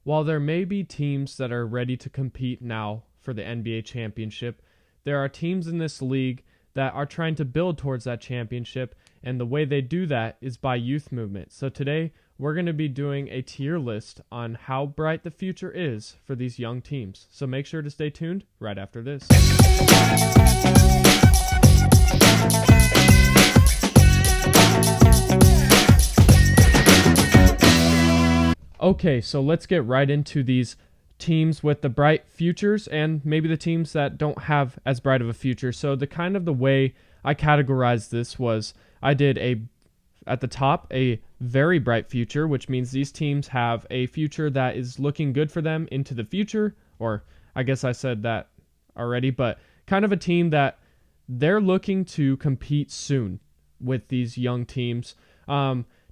while there may be teams that are ready to compete now for the NBA championship, there are teams in this league that are trying to build towards that championship, and the way they do that is by youth movement. So today, we're going to be doing a tier list on how bright the future is for these young teams. So make sure to stay tuned right after this. Okay, so let's get right into these teams with the bright futures and maybe the teams that don't have as bright of a future. So the way I categorized this was I did at the top a very bright future, which means these teams have a future that is looking good for them into the future, or I guess I said that already, but kind of a team that they're looking to compete soon with these young teams.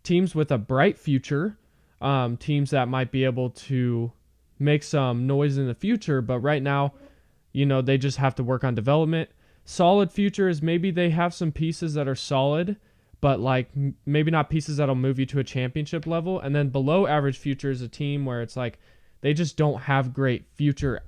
Teams with a bright future, teams that might be able to make some noise in the future, but right now, they just have to work on development. Solid future is maybe they have some pieces that are solid, but like maybe not pieces that'll move you to a championship level. And then below average future is a team where it's like they just don't have great future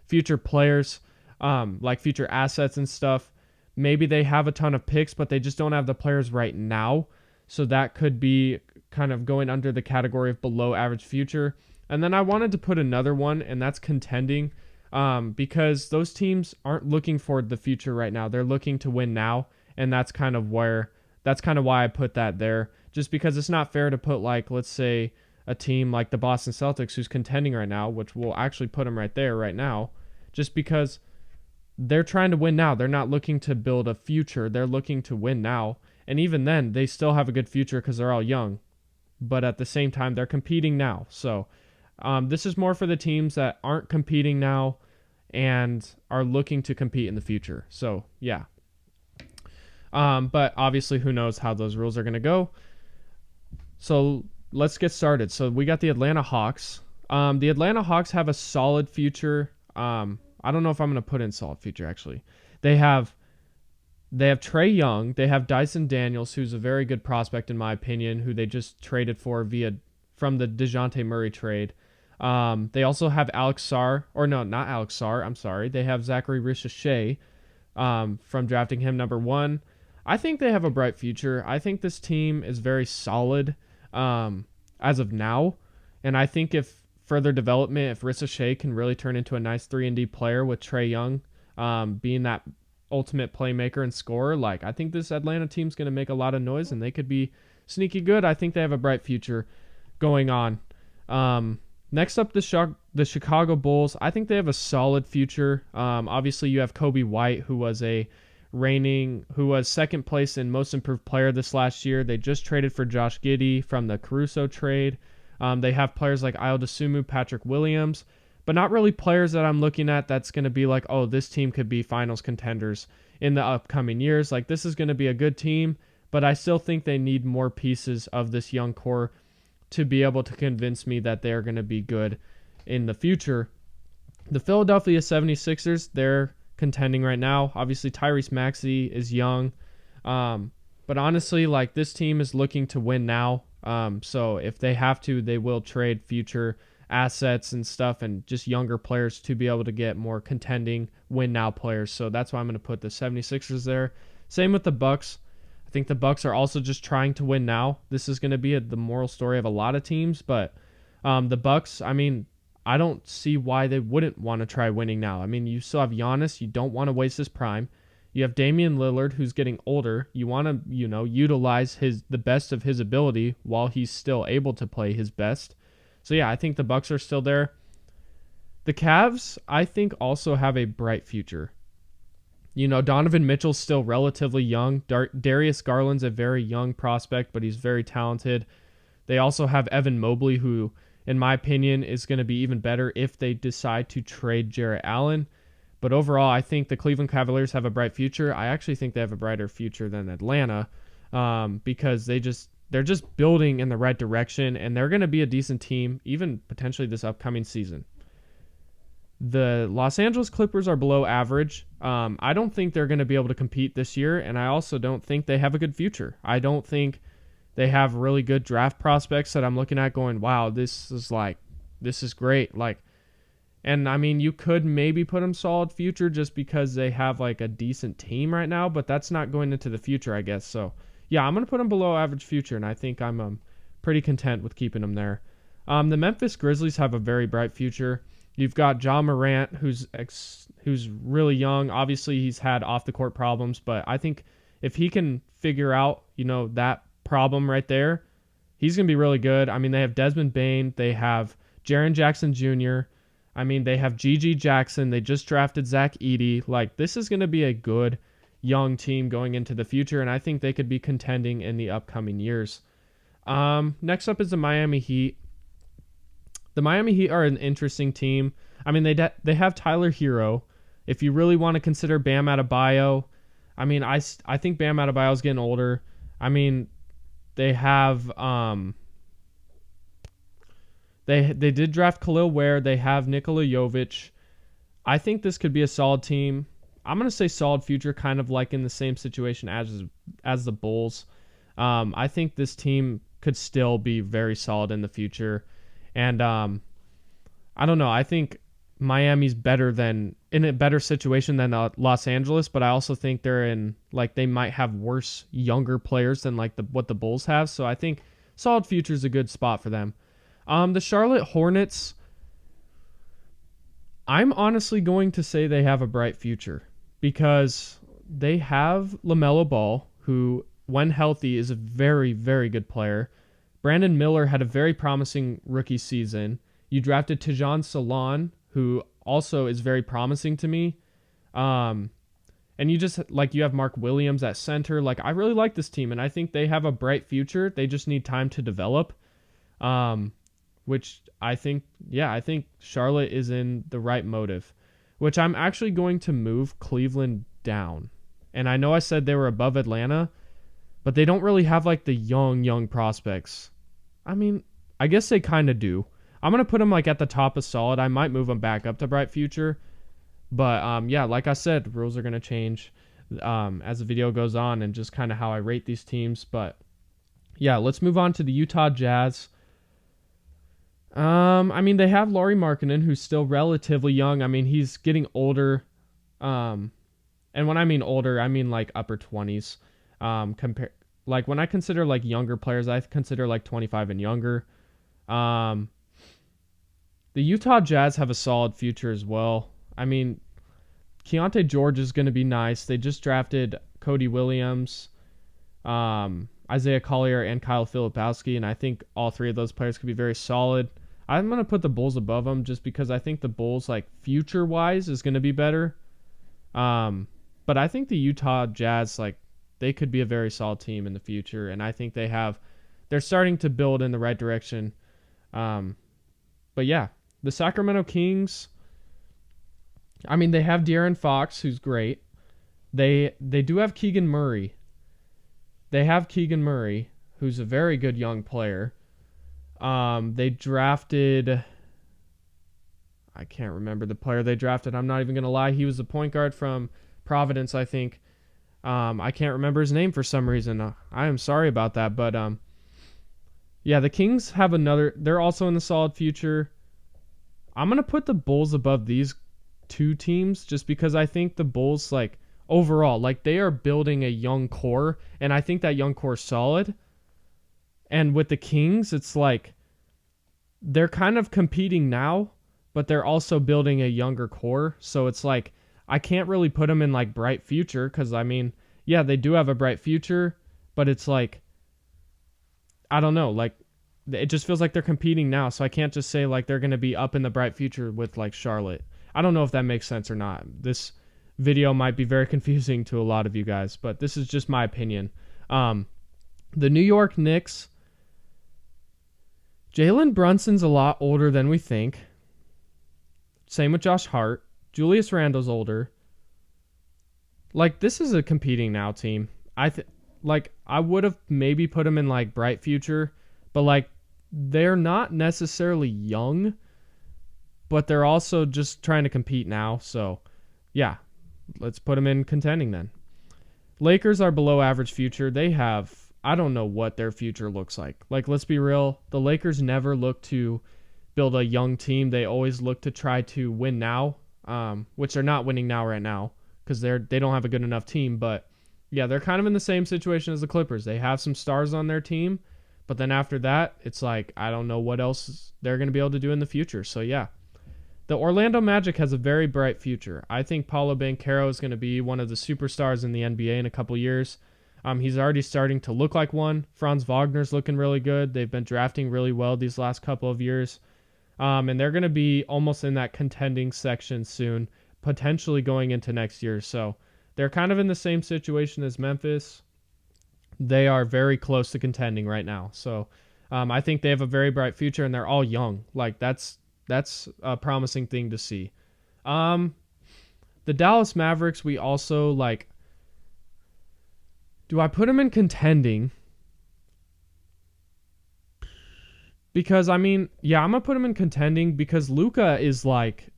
future players, like future assets and stuff. Maybe they have a ton of picks, but they just don't have the players right now. So that could be kind of going under the category of below average future. And then I wanted to put another one, and that's contending, because those teams aren't looking for the future right now. They're looking to win now, and that's kind of why I put that there. Just because it's not fair to put, like, let's say a team like the Boston Celtics who's contending right now, which we'll actually put them right there right now, just because they're trying to win now. They're not looking to build a future. They're looking to win now. And even then, they still have a good future because they're all young. But at the same time, they're competing now. So this is more for the teams that aren't competing now and are looking to compete in the future. So, yeah. But obviously, who knows how those rules are going to go. So, let's get started. So, we got the Atlanta Hawks. The Atlanta Hawks have a solid future. I don't know if I'm going to put in solid future, actually. They have Trae Young. They have Dyson Daniels, who's a very good prospect, in my opinion, who they just traded from the DeJounte Murray trade. They also have Alex Sarr, or no, not Alex Sarr, I'm sorry. They have Zachary Ricochet from drafting him number 1. I think they have a bright future. I think this team is very solid as of now, and I think if further development, if Ricochet can really turn into a nice 3-and-D player with Trae Young being that ultimate playmaker and scorer, like I think this Atlanta team's going to make a lot of noise and they could be sneaky good. I think they have a bright future going on. Next up, the Chicago Bulls. I think they have a solid future. Obviously, you have Kobe White, who was second place in most improved player this last year. They just traded for Josh Giddey from the Caruso trade. They have players like Ayo Dosunmu, Patrick Williams, but not really players that I'm looking at that's going to be like, oh, this team could be finals contenders in the upcoming years. Like, this is going to be a good team, but I still think they need more pieces of this young core to be able to convince me that they're going to be good in the future. The Philadelphia 76ers, they're contending right now. Obviously, Tyrese Maxey is young, but honestly, like, this team is looking to win now. So if they have to, they will trade future assets and stuff and just younger players to be able to get more contending win now players. So that's why I'm going to put the 76ers there. Same with the Bucks. I think the Bucks are also just trying to win now. This is going to be the moral story of a lot of teams, but the Bucks, I mean, I don't see why they wouldn't want to try winning now. I mean, you still have Giannis. You don't want to waste his prime. You have Damian Lillard, who's getting older. You want to, utilize the best of his ability while he's still able to play his best. So yeah, I think the Bucks are still there. The Cavs, I think, also have a bright future. Donovan Mitchell's still relatively young. Darius Garland's a very young prospect, but he's very talented. They also have Evan Mobley, who, in my opinion, is going to be even better if they decide to trade Jarrett Allen. But overall, I think the Cleveland Cavaliers have a bright future. I actually think they have a brighter future than Atlanta because they're just building in the right direction, and they're going to be a decent team, even potentially this upcoming season. The Los Angeles Clippers are below average. I don't think they're going to be able to compete this year, and I also don't think they have a good future. I don't think They have really good draft prospects that I'm looking at going, wow, this is great. Like, and I mean, you could maybe put them solid future just because they have like a decent team right now, but that's not going into the future, I guess. So yeah, I'm going to put them below average future, and I think I'm pretty content with keeping them there. The Memphis Grizzlies have a very bright future. You've got Ja Morant, who's really young. Obviously, he's had off the court problems, but I think if he can figure out, that problem right there, he's going to be really good. I mean, they have Desmond Bane, they have Jaren Jackson Jr., I mean, they have G.G. Jackson. They just drafted Zach Edey. Like, this is going to be a good young team going into the future, and I think they could be contending in the upcoming years. Next up is the Miami Heat. The Miami Heat are an interesting team. I mean, they have Tyler Hero. If you really want to consider Bam Adebayo, I mean, I think Bam Adebayo is getting older. I mean, they have They did draft Khalil Ware. They have Nikola Jovic. I think this could be a solid team. I'm going to say solid future, kind of like in the same situation as the Bulls. I think this team could still be very solid in the future. And I don't know. I think Miami's in a better situation than Los Angeles, but I also think they might have worse younger players than what the Bulls have. So I think solid future is a good spot for them. The Charlotte Hornets, I'm honestly going to say they have a bright future because they have LaMelo Ball, who, when healthy, is a very, very good player. Brandon Miller had a very promising rookie season. You drafted Tijan Salon, who also is very promising to me. And you have Mark Williams at center. Like, I really like this team, and I think they have a bright future. They just need time to develop. Which I think Charlotte is in the right motive, which I'm actually going to move Cleveland down. And I know I said they were above Atlanta, but they don't really have like the young prospects. I mean, I guess they kind of do. I'm going to put them like at the top of solid. I might move them back up to bright future. But like I said, rules are going to change as the video goes on and just kind of how I rate these teams. But yeah, let's move on to the Utah Jazz. I mean, they have Lauri Markkanen, who's still relatively young. I mean, he's getting older. And when I mean older, I mean like upper 20s. Like when I consider like younger players, I consider like 25 and younger. The Utah Jazz have a solid future as well. I mean, Keontae George is going to be nice. They just drafted Cody Williams, Isaiah Collier, and Kyle Filipowski, and I think all three of those players could be very solid. I'm going to put the Bulls above them just because I think the Bulls, like, future-wise is going to be better. But I think the Utah Jazz, like, they could be a very solid team in the future, and I think they're starting to build in the right direction. But yeah, the Sacramento Kings, I mean, they have De'Aaron Fox, who's great. They do have Keegan Murray. Who's a very good young player. They drafted, I can't remember the player they drafted. I'm not even going to lie. He was a point guard from Providence, I think. I can't remember his name for some reason. I am sorry about that. But yeah, the Kings have they're also in the solid future. I'm going to put the Bulls above these two teams just because I think the Bulls, like, overall, like, they are building a young core, and I think that young core is solid. And with the Kings, it's like they're kind of competing now, but they're also building a younger core. So it's like I can't really put them in like bright future because, I mean, yeah, they do have a bright future, but it's like, I don't know, like it just feels like they're competing now. So I can't just say like they're going to be up in the bright future with like Charlotte. I don't know if that makes sense or not. This video might be very confusing to a lot of you guys, but this is just my opinion. The New York Knicks, Jalen Brunson's a lot older than we think. Same with Josh Hart. Julius Randle's older. Like, this is a competing now team. I would have maybe put them in like bright future, but like they're not necessarily young, but they're also just trying to compete now. So yeah, let's put them in contending then. Lakers are below average future. They have, I don't know what their future looks like. Like, let's be real. The Lakers never look to build a young team. They always look to try to win now, which they're not winning now right now because they don't have a good enough team. But yeah, they're kind of in the same situation as the Clippers. They have some stars on their team, but then after that, it's like I don't know what else they're going to be able to do in the future. So yeah, the Orlando Magic has a very bright future. I think Paolo Banchero is going to be one of the superstars in the NBA in a couple years. He's already starting to look like one. Franz Wagner's looking really good. They've been drafting really well these last couple of years. And they're going to be almost in that contending section soon, potentially going into next year. So they're kind of in the same situation as Memphis. They are very close to contending right now. So I think they have a very bright future, and they're all young. Like, that's a promising thing to see. The Dallas Mavericks, we also, like, do I put them in contending? Because, I mean, yeah, I'm going to put him in contending because Luka is, like,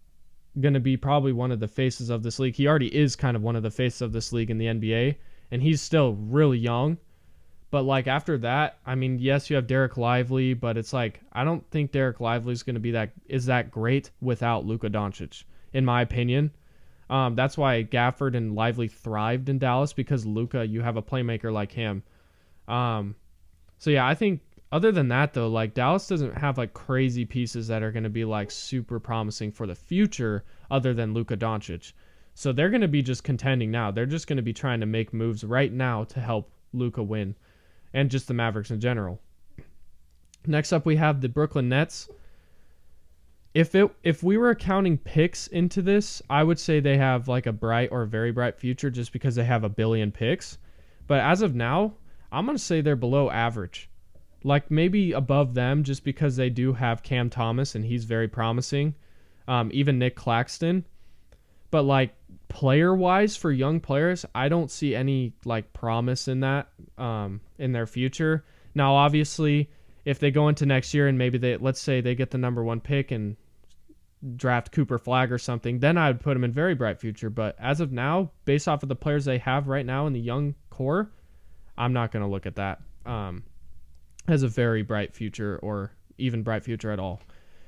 going to be probably one of the faces of this league. He already is kind of one of the faces of this league in the NBA, and he's still really young. But, like, after that, I mean, yes, you have Derek Lively, but it's like, I don't think Derek Lively is going to be that great without Luka Doncic, in my opinion. That's why Gafford and Lively thrived in Dallas, because Luka, you have a playmaker like him. So, yeah, I think other than that, though, like, Dallas doesn't have, like, crazy pieces that are going to be, like, super promising for the future other than Luka Doncic. So they're going to be just contending now. They're just going to be trying to make moves right now to help Luka win, and just the Mavericks in general. Next up, we have the Brooklyn Nets. If we were counting picks into this, I would say they have like a bright or very bright future just because they have a billion picks. But as of now, I'm going to say they're below average. Like maybe above them just because they do have Cam Thomas and he's very promising. Even Nick Claxton. But like player-wise for young players, I don't see any like promise in that in their future. Now, obviously, if they go into next year and maybe let's say they get the number 1 pick and draft Cooper Flagg or something, then I would put them in very bright future. But as of now, based off of the players they have right now in the young core, I'm not going to look at that as a very bright future or even bright future at all.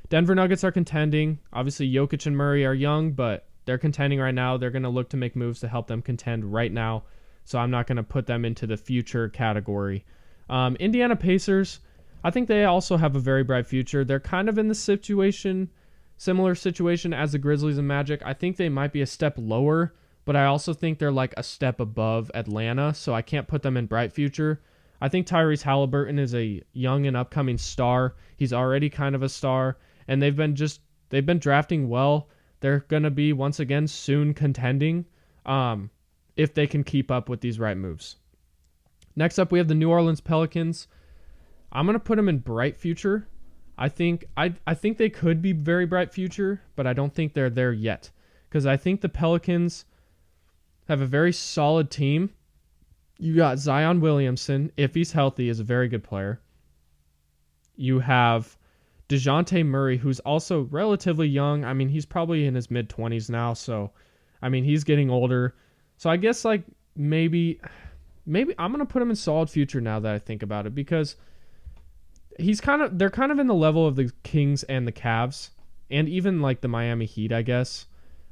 Denver Nuggets are contending. Obviously, Jokic and Murray are young, but they're contending right now. They're going to look to make moves to help them contend right now. So I'm not going to put them into the future category. Indiana Pacers, I think they also have a very bright future. They're kind of in the similar situation as the Grizzlies and Magic. I think they might be a step lower, but I also think they're like a step above Atlanta, so I can't put them in bright future. I think Tyrese Halliburton is a young and upcoming star. He's already kind of a star, and they've been drafting well. They're going to be, once again, soon contending if they can keep up with these right moves. Next up, we have the New Orleans Pelicans. I'm going to put them in bright future. I think they could be very bright future, but I don't think they're there yet. Because I think the Pelicans have a very solid team. You got Zion Williamson, if he's healthy, is a very good player. You have DeJounte Murray, who's also relatively young. I mean, he's probably in his mid-20s now, so, I mean, he's getting older. So I guess, like, maybe I'm going to put him in solid future now that I think about it, because they're kind of in the level of the Kings and the Cavs, and even, like, the Miami Heat, I guess.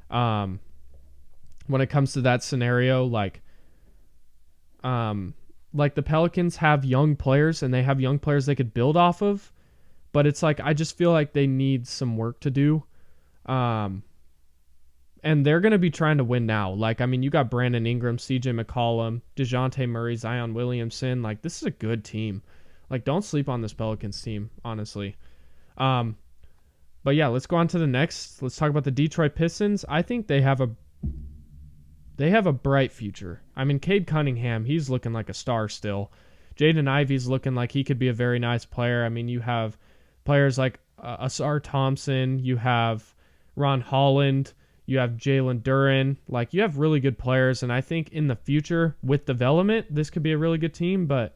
When it comes to that scenario, like the Pelicans have young players, and they have young players they could build off of. But it's like, I just feel like they need some work to do. And they're going to be trying to win now. Like, I mean, you got Brandon Ingram, CJ McCollum, DeJounte Murray, Zion Williamson. Like, this is a good team. Like, don't sleep on this Pelicans team, honestly. But yeah, let's go on to the next. Let's talk about the Detroit Pistons. I think they have a bright future. I mean, Cade Cunningham, he's looking like a star still. Jaden Ivey's looking like he could be a very nice player. I mean, you have players like Asar Thompson, you have Ron Holland, you have Jalen Duren. Like, you have really good players, and I think in the future, with development, this could be a really good team, but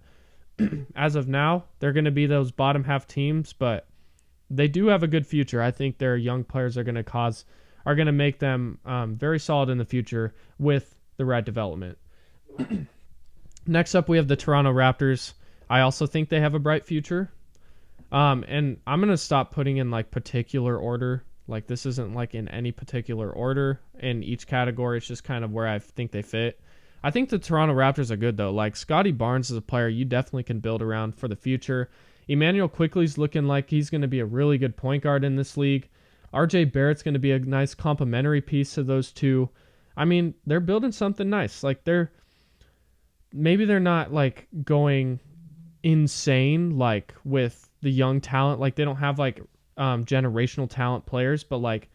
as of now, they're going to be those bottom half teams, but they do have a good future. I think their young players are going to make them very solid in the future with the right development. Next up, we have the Toronto Raptors. I also think they have a bright future. And I'm going to stop putting in like particular order. Like this isn't like in any particular order in each category. It's just kind of where I think they fit. I think the Toronto Raptors are good though. Like Scotty Barnes is a player you definitely can build around for the future. Emmanuel Quickley's looking like he's going to be a really good point guard in this league. RJ Barrett's going to be a nice complementary piece to those two. I mean, they're building something nice. Like maybe they're not like going insane like with the young talent. Like they don't have like generational talent players, but like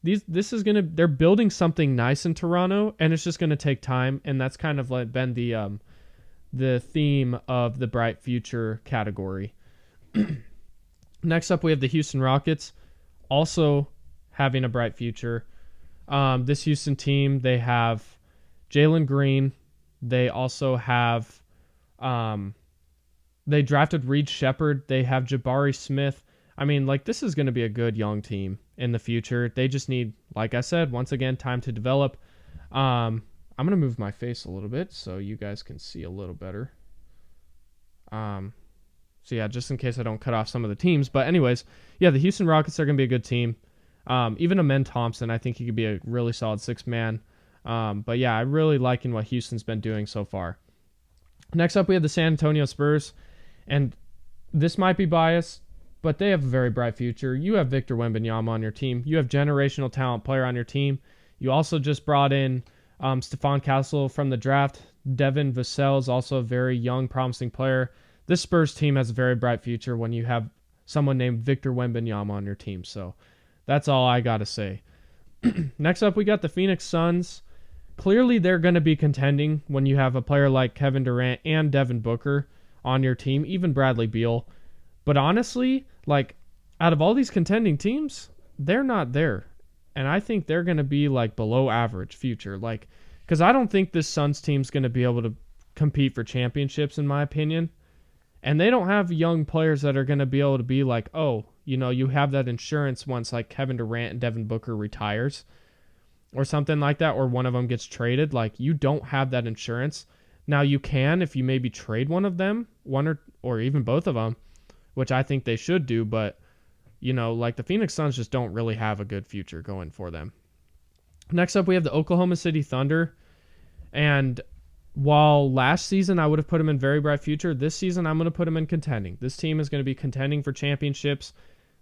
they're building something nice in Toronto, and it's just gonna take time. And that's kind of like been the theme of the bright future category. Next up, we have the Houston Rockets, also having a bright future. This Houston team, they have Jalen Green. They also have, they drafted Reed Shepherd. They have Jabari Smith. I mean, like, this is going to be a good young team in the future. They just need, like I said, once again, time to develop. I'm going to move my face a little bit so you guys can see a little better. So yeah, just in case I don't cut off some of the teams. But anyways, yeah, the Houston Rockets are going to be a good team. Even Amen Thompson, I think he could be a really solid 6-man. But yeah, I'm really liking what Houston's been doing so far. Next up, we have the San Antonio Spurs. And this might be biased, but they have a very bright future. You have Victor Wembanyama on your team. You have generational talent player on your team. You also just brought in Stephon Castle from the draft. Devin Vassell is also a very young, promising player. This Spurs team has a very bright future when you have someone named Victor Wembanyama on your team. So that's all I got to say. Next up, we got the Phoenix Suns. Clearly, they're going to be contending when you have a player like Kevin Durant and Devin Booker on your team, even Bradley Beal. But honestly, like, out of all these contending teams, they're not there. And I think they're going to be, like, below average future. Like, because I don't think this Suns team's going to be able to compete for championships, in my opinion. And they don't have young players that are going to be able to be like, oh, you know, you have that insurance once like Kevin Durant and Devin Booker retires or something like that, or one of them gets traded. Like, you don't have that insurance. Now you can if you maybe trade one of them, or even both of them, which I think they should do. But, you know, like the Phoenix Suns just don't really have a good future going for them. Next up, we have the Oklahoma City Thunder. And while last season I would have put them in very bright future, this season I'm going to put them in contending. This team is going to be contending for championships.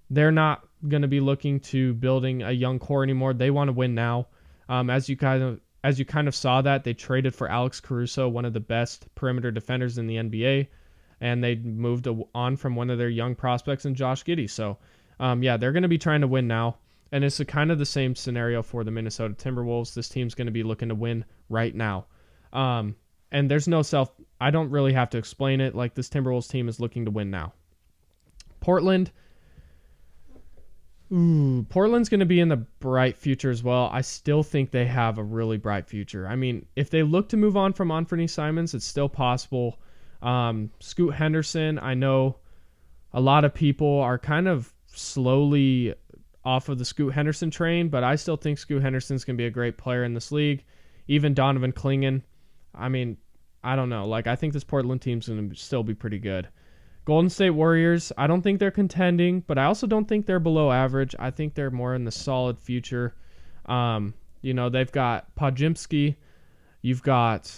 They're not going to be looking to building a young core anymore. They want to win now. As you kind of saw that, they traded for Alex Caruso, one of the best perimeter defenders in the NBA, and they moved on from one of their young prospects in Josh Giddey. So, yeah, they're going to be trying to win now. And it's kind of the same scenario for the Minnesota Timberwolves. This team's going to be looking to win right now. And there's no I don't really have to explain it. Like, this Timberwolves team is looking to win now. Portland's going to be in the bright future as well. I still think they have a really bright future. I mean, if they look to move on from Anthony Simons, it's still possible. Scoot Henderson, I know a lot of people are kind of slowly off of the Scoot Henderson train, but I still think Scoot Henderson's going to be a great player in this league. Even Donovan Clingan. I mean, I don't know. Like, I think this Portland team's going to still be pretty good. Golden State Warriors, I don't think they're contending, but I also don't think they're below average. I think they're more in the solid future. You know, they've got Podziemski. You've got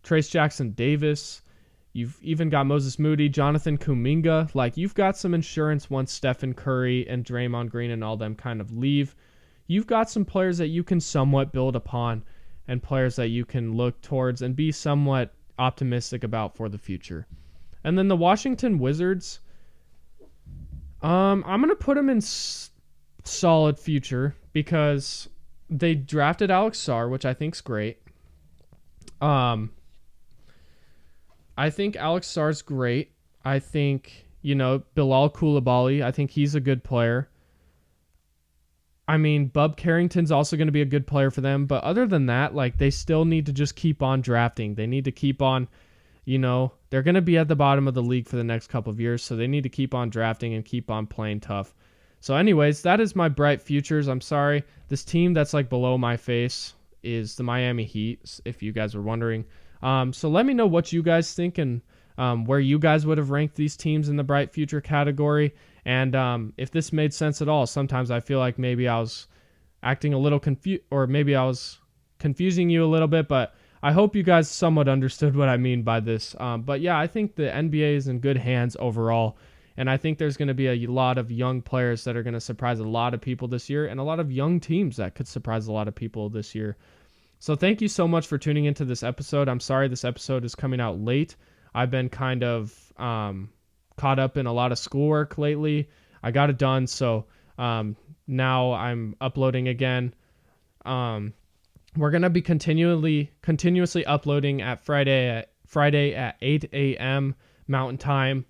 Trace Jackson Davis. You've even got Moses Moody, Jonathan Kuminga. Like, you've got some insurance once Stephen Curry and Draymond Green and all them kind of leave. You've got some players that you can somewhat build upon and players that you can look towards and be somewhat optimistic about for the future. And then the Washington Wizards, I'm going to put them in solid future because they drafted Alex Sarr, which I think's great. I think Alex Sarr's great. I think, you know, Bilal Coulibaly, I think he's a good player. I mean, Bub Carrington's also going to be a good player for them. But other than that, like, they still need to just keep on drafting. They need to keep on, you know, they're going to be at the bottom of the league for the next couple of years. So they need to keep on drafting and keep on playing tough. So anyways, that is my bright futures. I'm sorry. This team that's like below my face is the Miami Heat, if you guys were wondering. So let me know what you guys think and where you guys would have ranked these teams in the bright future category. And if this made sense at all. Sometimes I feel like maybe I was acting a little confused, or maybe I was confusing you a little bit, but I hope you guys somewhat understood what I mean by this. But yeah, I think the NBA is in good hands overall. And I think there's going to be a lot of young players that are going to surprise a lot of people this year, and a lot of young teams that could surprise a lot of people this year. So thank you so much for tuning into this episode. I'm sorry this episode is coming out late. I've been kind of caught up in a lot of schoolwork lately. I got it done, so now I'm uploading again. We're going to be continuously uploading at Friday at 8 a.m. Mountain Time.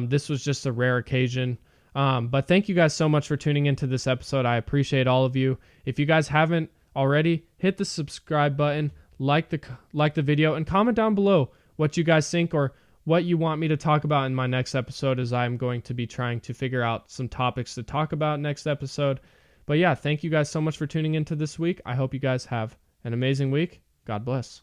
This was just a rare occasion. But thank you guys so much for tuning into this episode. I appreciate all of you. If you guys haven't already, hit the subscribe button, like the video, and comment down below what you guys think or what you want me to talk about in my next episode, as I'm going to be trying to figure out some topics to talk about next episode. But yeah, thank you guys so much for tuning into this week. I hope you guys have an amazing week. God bless.